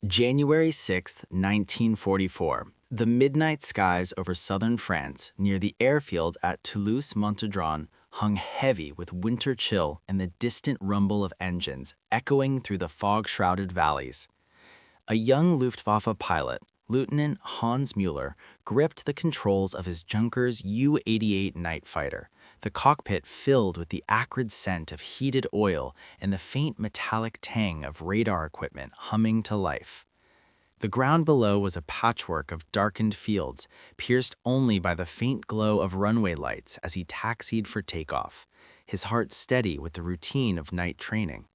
January 6, 1944. The midnight skies over southern France, near the airfield at Toulouse-Montauban, hung heavy with winter chill and the distant rumble of engines echoing through the fog-shrouded valleys. A young Luftwaffe pilot, Lieutenant Hans Müller, gripped the controls of his Junkers U-88 night fighter, the cockpit filled with the acrid scent of heated oil and the faint metallic tang of radar equipment humming to life. The ground below was a patchwork of darkened fields, pierced only by the faint glow of runway lights as he taxied for takeoff, his heart steady with the routine of night training.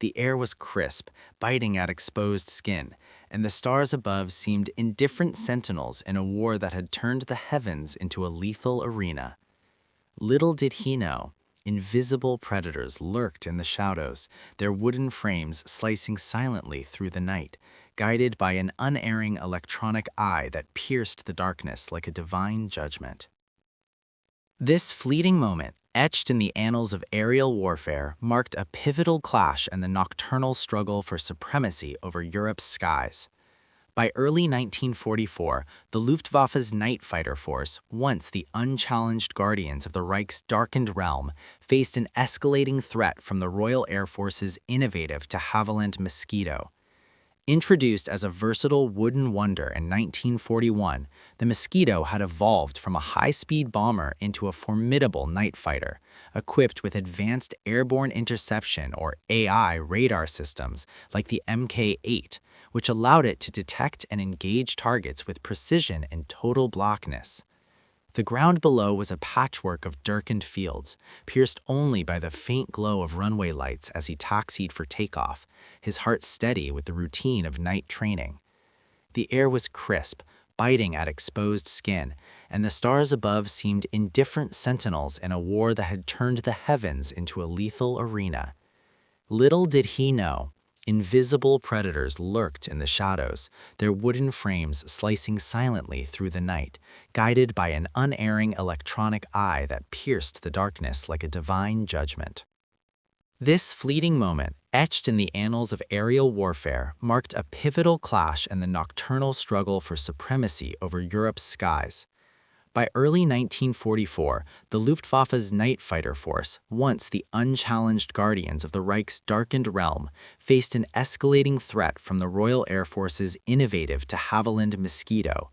The air was crisp, biting at exposed skin, and the stars above seemed indifferent sentinels in a war that had turned the heavens into a lethal arena. Little did he know, invisible predators lurked in the shadows, their wooden frames slicing silently through the night, guided by an unerring electronic eye that pierced the darkness like a divine judgment. This fleeting moment, etched in the annals of aerial warfare, marked a pivotal clash in the nocturnal struggle for supremacy over Europe's skies. By early 1944, the Luftwaffe's night fighter force, once the unchallenged guardians of the Reich's darkened realm, faced an escalating threat from the Royal Air Force's innovative de Havilland Mosquito. Introduced as a versatile wooden wonder in 1941, the Mosquito had evolved from a high-speed bomber into a formidable night fighter, equipped with advanced airborne interception or AI radar systems like the Mk-8, which allowed it to detect and engage targets with precision and total blackness. The ground below was a patchwork of darkened fields, pierced only by the faint glow of runway lights as he taxied for takeoff, his heart steady with the routine of night training. The air was crisp, biting at exposed skin, and the stars above seemed indifferent sentinels in a war that had turned the heavens into a lethal arena. Little did he know, invisible predators lurked in the shadows, their wooden frames slicing silently through the night, guided by an unerring electronic eye that pierced the darkness like a divine judgment. This fleeting moment, etched in the annals of aerial warfare, marked a pivotal clash in the nocturnal struggle for supremacy over Europe's skies. By early 1944, the Luftwaffe's night fighter force, once the unchallenged guardians of the Reich's darkened realm, faced an escalating threat from the Royal Air Force's innovative de Havilland Mosquito.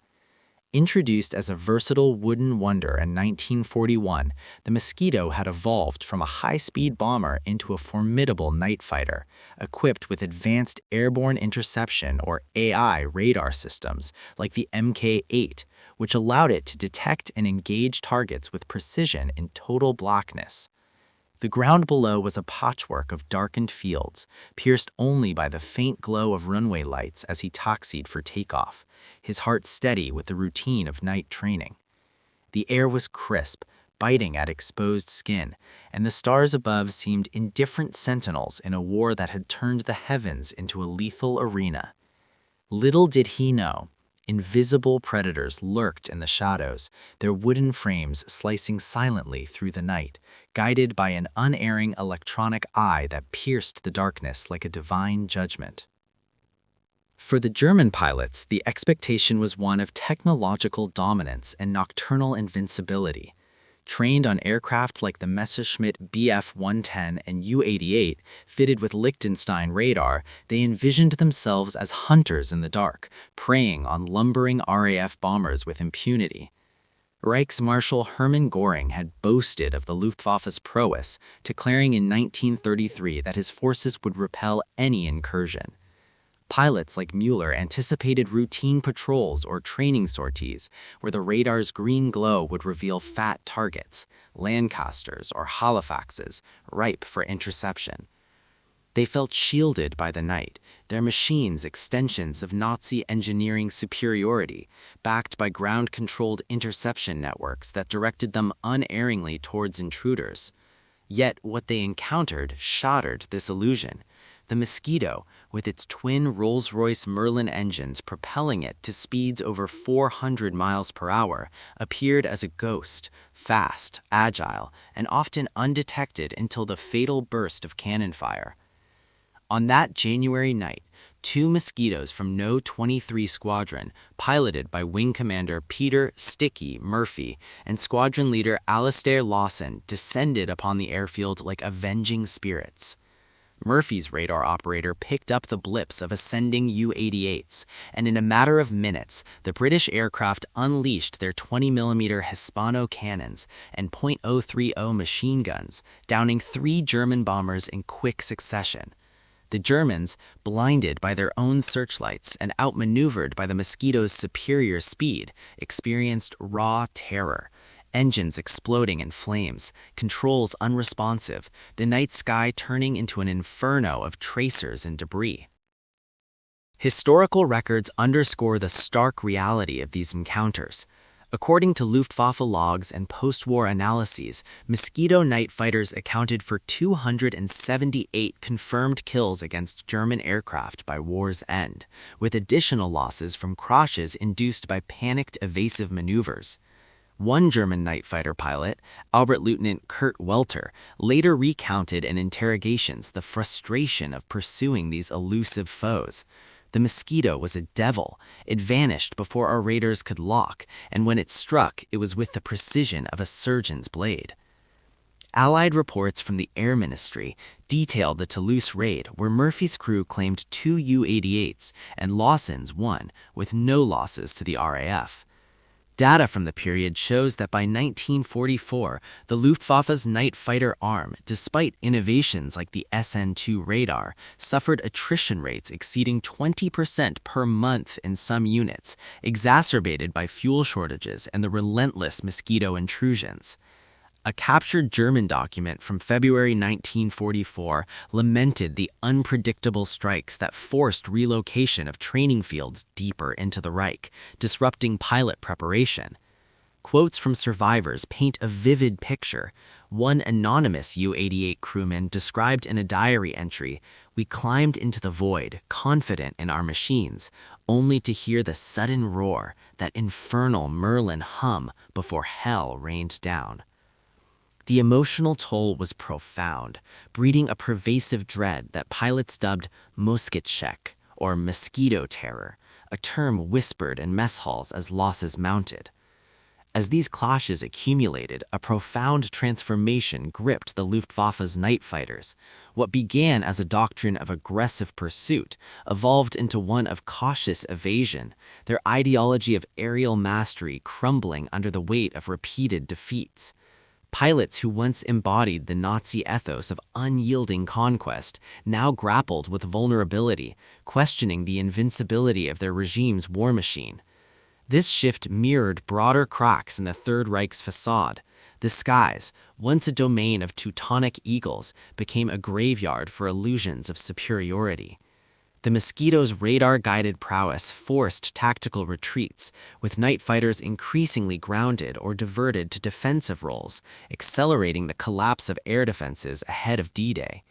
Introduced as a versatile wooden wonder in 1941, the Mosquito had evolved from a high-speed bomber into a formidable night fighter, equipped with advanced airborne interception or AI radar systems like the Mk-8, which allowed it to detect and engage targets with precision in total blackness. The ground below was a patchwork of darkened fields, pierced only by the faint glow of runway lights as he taxied for takeoff, his heart steady with the routine of night training. The air was crisp, biting at exposed skin, and the stars above seemed indifferent sentinels in a war that had turned the heavens into a lethal arena. Little did he know, invisible predators lurked in the shadows, their wooden frames slicing silently through the night, guided by an unerring electronic eye that pierced the darkness like a divine judgment. For the German pilots, the expectation was one of technological dominance and nocturnal invincibility. Trained on aircraft like the Messerschmitt Bf-110 and U-88, fitted with Liechtenstein radar, they envisioned themselves as hunters in the dark, preying on lumbering RAF bombers with impunity. Reichsmarschall Hermann Göring had boasted of the Luftwaffe's prowess, declaring in 1933 that his forces would repel any incursion. Pilots like Müller anticipated routine patrols or training sorties where the radar's green glow would reveal fat targets, Lancasters or Halifaxes, ripe for interception. They felt shielded by the night, their machines extensions of Nazi engineering superiority, backed by ground-controlled interception networks that directed them unerringly towards intruders. Yet what they encountered shattered this illusion. The Mosquito, with its twin Rolls-Royce Merlin engines propelling it to speeds over 400 miles per hour, appeared as a ghost, fast, agile, and often undetected until the fatal burst of cannon fire. On that January night, two Mosquitoes from No. 23 Squadron, piloted by Wing Commander Peter "Sticky" Murphy and Squadron Leader Alastair Lawson, descended upon the airfield like avenging spirits. Murphy's radar operator picked up the blips of ascending U-88s, and in a matter of minutes, the British aircraft unleashed their 20mm Hispano cannons and .030 machine guns, downing 3 German bombers in quick succession. The Germans, blinded by their own searchlights and outmaneuvered by the Mosquitoes' superior speed, experienced raw terror. Engines exploding in flames, controls unresponsive, the night sky turning into an inferno of tracers and debris. Historical records underscore the stark reality of these encounters. According to Luftwaffe logs and post-war analyses, Mosquito night fighters accounted for 278 confirmed kills against German aircraft by war's end, with additional losses from crashes induced by panicked evasive maneuvers. One German night fighter pilot, Oberleutnant Kurt Welter, later recounted in interrogations the frustration of pursuing these elusive foes. The Mosquito was a devil. It vanished before our raiders could lock, and when it struck, it was with the precision of a surgeon's blade. Allied reports from the Air Ministry detailed the Toulouse raid, where Murphy's crew claimed 2 U-88s and Lawson's 1, with no losses to the RAF. Data from the period shows that by 1944, the Luftwaffe's night fighter arm, despite innovations like the SN2 radar, suffered attrition rates exceeding 20% per month in some units, exacerbated by fuel shortages and the relentless Mosquito intrusions. A captured German document from February 1944 lamented the unpredictable strikes that forced relocation of training fields deeper into the Reich, disrupting pilot preparation. Quotes from survivors paint a vivid picture. One anonymous U-88 crewman described in a diary entry, "We climbed into the void, confident in our machines, only to hear the sudden roar, that infernal Merlin hum before hell rained down." The emotional toll was profound, breeding a pervasive dread that pilots dubbed Moskitschreck, or mosquito terror, a term whispered in mess halls as losses mounted. As these clashes accumulated, a profound transformation gripped the Luftwaffe's night fighters. What began as a doctrine of aggressive pursuit evolved into one of cautious evasion, their ideology of aerial mastery crumbling under the weight of repeated defeats. Pilots who once embodied the Nazi ethos of unyielding conquest now grappled with vulnerability, questioning the invincibility of their regime's war machine. This shift mirrored broader cracks in the Third Reich's facade. The skies, once a domain of Teutonic eagles, became a graveyard for illusions of superiority. The Mosquitoes' radar-guided prowess forced tactical retreats, with night fighters increasingly grounded or diverted to defensive roles, accelerating the collapse of air defenses ahead of D-Day.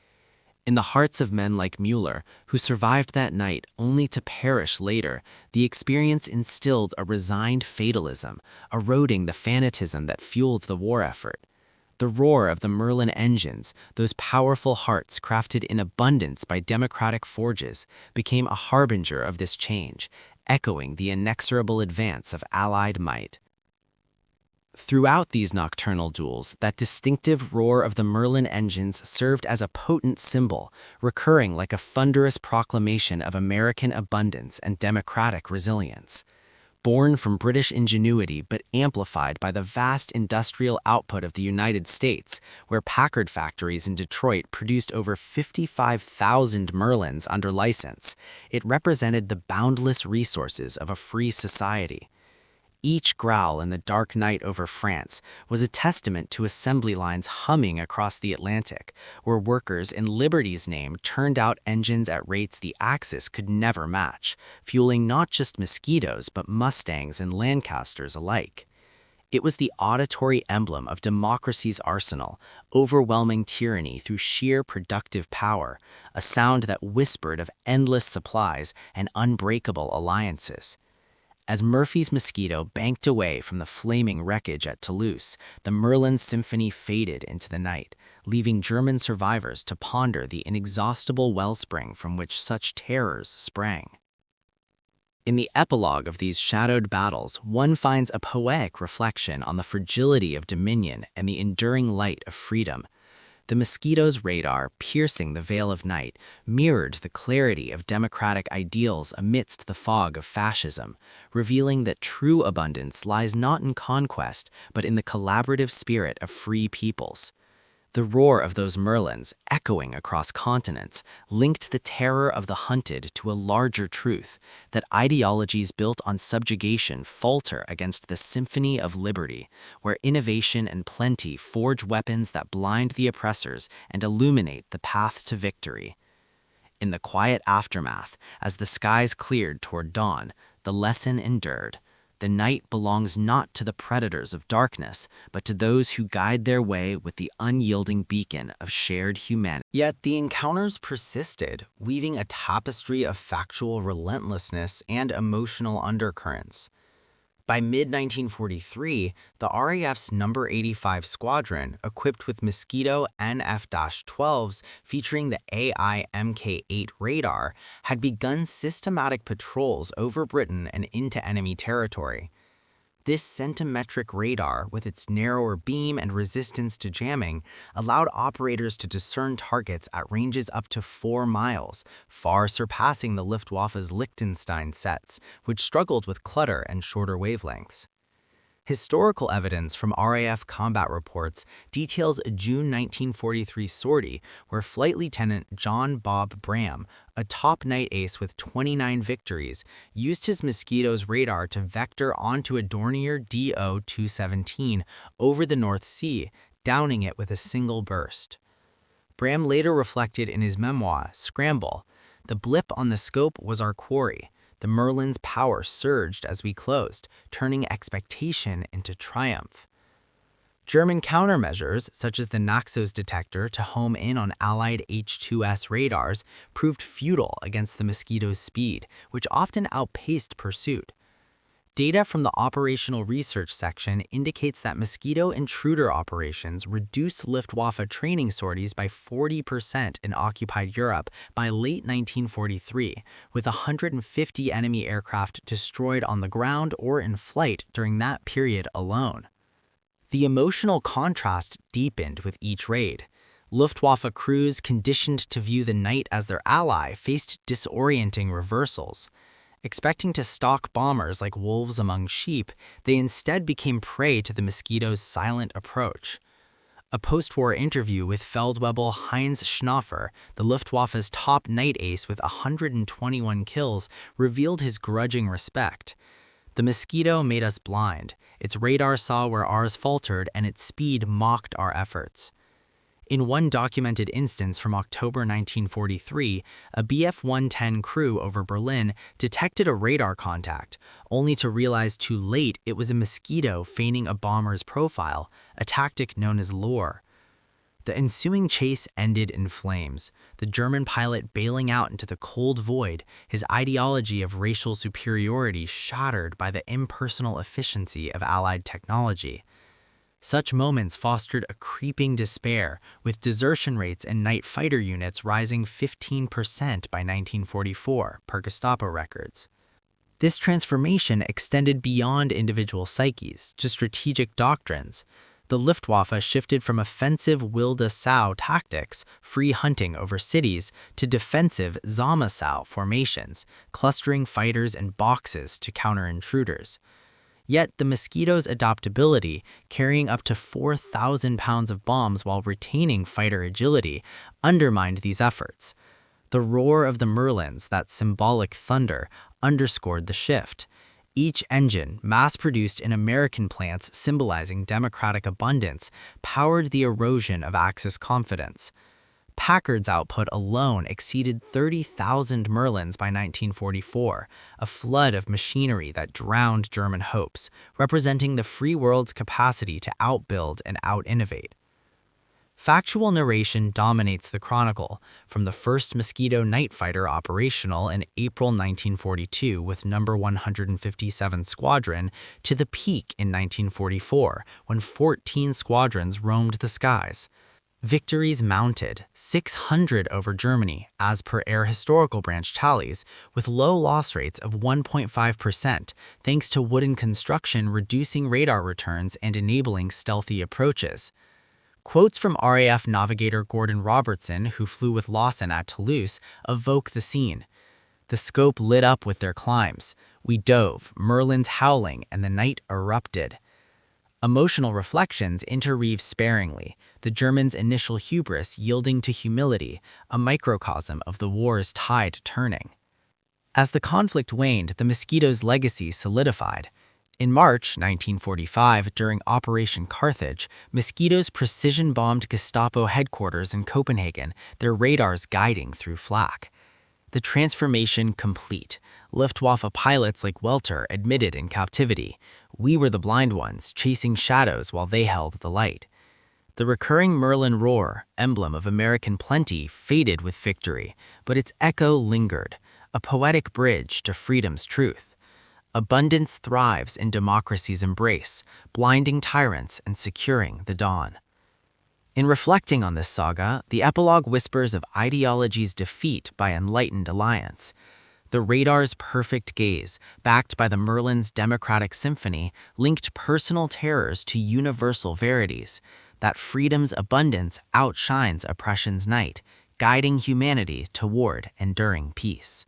In the hearts of men like Mueller, who survived that night only to perish later, the experience instilled a resigned fatalism, eroding the fanatism that fueled the war effort. The roar of the Merlin engines, those powerful hearts crafted in abundance by democratic forges, became a harbinger of this change, echoing the inexorable advance of Allied might. Throughout these nocturnal duels, that distinctive roar of the Merlin engines served as a potent symbol, recurring like a thunderous proclamation of American abundance and democratic resilience. Born from British ingenuity but amplified by the vast industrial output of the United States, where Packard factories in Detroit produced over 55,000 Merlins under license, it represented the boundless resources of a free society. Each growl in the dark night over France was a testament to assembly lines humming across the Atlantic, where workers in Liberty's name turned out engines at rates the Axis could never match, fueling not just Mosquitoes but Mustangs and Lancasters alike. It was the auditory emblem of democracy's arsenal, overwhelming tyranny through sheer productive power, a sound that whispered of endless supplies and unbreakable alliances. As Murphy's Mosquito banked away from the flaming wreckage at Toulouse, the Merlin symphony faded into the night, leaving German survivors to ponder the inexhaustible wellspring from which such terrors sprang. In the epilogue of these shadowed battles, one finds a poetic reflection on the fragility of dominion and the enduring light of freedom. The Mosquitoes' radar, piercing the veil of night, mirrored the clarity of democratic ideals amidst the fog of fascism, revealing that true abundance lies not in conquest, but in the collaborative spirit of free peoples. The roar of those merlins, echoing across continents, linked the terror of the hunted to a larger truth, that ideologies built on subjugation falter against the symphony of liberty, where innovation and plenty forge weapons that blind the oppressors and illuminate the path to victory. In the quiet aftermath, as the skies cleared toward dawn, the lesson endured. The night belongs not to the predators of darkness, but to those who guide their way with the unyielding beacon of shared humanity. Yet the encounters persisted, weaving a tapestry of factual relentlessness and emotional undercurrents. By mid-1943, the RAF's No. 85 Squadron, equipped with Mosquito NF-12s featuring the AI-Mk8 radar, had begun systematic patrols over Britain and into enemy territory. This centimetric radar, with its narrower beam and resistance to jamming, allowed operators to discern targets at ranges up to 4 miles, far surpassing the Luftwaffe's Liechtenstein sets, which struggled with clutter and shorter wavelengths. Historical evidence from RAF combat reports details a June 1943 sortie where Flight Lieutenant John Bob Bram, a top night ace with 29 victories, used his Mosquitoes radar to vector onto a Dornier DO-217 over the North Sea, downing it with a single burst. Bram later reflected in his memoir, Scrambled, "The blip on the scope was our quarry. The Merlin's power surged as we closed, turning expectation into triumph." German countermeasures, such as the Naxos detector to home in on Allied H-2S radars, proved futile against the Mosquito's speed, which often outpaced pursuit. Data from the Operational Research section indicates that Mosquito intruder operations reduced Luftwaffe training sorties by 40% in occupied Europe by late 1943, with 150 enemy aircraft destroyed on the ground or in flight during that period alone. The emotional contrast deepened with each raid. Luftwaffe crews conditioned to view the night as their ally faced disorienting reversals. Expecting to stalk bombers like wolves among sheep, they instead became prey to the Mosquito's silent approach. A post-war interview with Feldwebel Heinz Schnaufer, the Luftwaffe's top night ace with 121 kills, revealed his grudging respect. "The Mosquito made us blind. Its radar saw where ours faltered, and its speed mocked our efforts." In one documented instance from October 1943, a Bf-110 crew over Berlin detected a radar contact, only to realize too late it was a Mosquito feigning a bomber's profile, a tactic known as lure. The ensuing chase ended in flames, the German pilot bailing out into the cold void, his ideology of racial superiority shattered by the impersonal efficiency of Allied technology. Such moments fostered a creeping despair, with desertion rates in night fighter units rising 15% by 1944, per Gestapo records. This transformation extended beyond individual psyches to strategic doctrines. The Luftwaffe shifted from offensive Wilde-Sau tactics, free hunting over cities, to defensive Sommersau formations, clustering fighters in boxes to counter intruders. Yet the Mosquito's adaptability, carrying up to 4,000 pounds of bombs while retaining fighter agility, undermined these efforts. The roar of the Merlins, that symbolic thunder, underscored the shift. Each engine, mass-produced in American plants symbolizing democratic abundance, powered the erosion of Axis confidence. Packard's output alone exceeded 30,000 Merlins by 1944, a flood of machinery that drowned German hopes, representing the free world's capacity to outbuild and out-innovate. Factual narration dominates the chronicle, from the first Mosquito night fighter operational in April 1942 with No. 157 Squadron to the peak in 1944, when 14 squadrons roamed the skies. Victories mounted, 600 over Germany, as per Air Historical Branch tallies, with low loss rates of 1.5%, thanks to wooden construction reducing radar returns and enabling stealthy approaches. Quotes from RAF navigator Gordon Robertson, who flew with Lawson at Toulouse, evoke the scene. The scope lit up with their climbs. We dove, Merlins howling, and the night erupted. Emotional reflections interweave sparingly, the Germans' initial hubris yielding to humility, a microcosm of the war's tide turning. As the conflict waned, the Mosquitoes' legacy solidified. In March 1945, during Operation Carthage, Mosquitoes precision-bombed Gestapo headquarters in Copenhagen, their radars guiding through flak. The transformation complete. Luftwaffe pilots like Welter admitted in captivity, "We were the blind ones, chasing shadows while they held the light." The recurring Merlin roar, emblem of American plenty, faded with victory, but its echo lingered, a poetic bridge to freedom's truth. Abundance thrives in democracy's embrace, blinding tyrants and securing the dawn. In reflecting on this saga, the epilogue whispers of ideology's defeat by enlightened alliance. The radar's perfect gaze, backed by the Merlin's democratic symphony, linked personal terrors to universal verities, that freedom's abundance outshines oppression's night, guiding humanity toward enduring peace.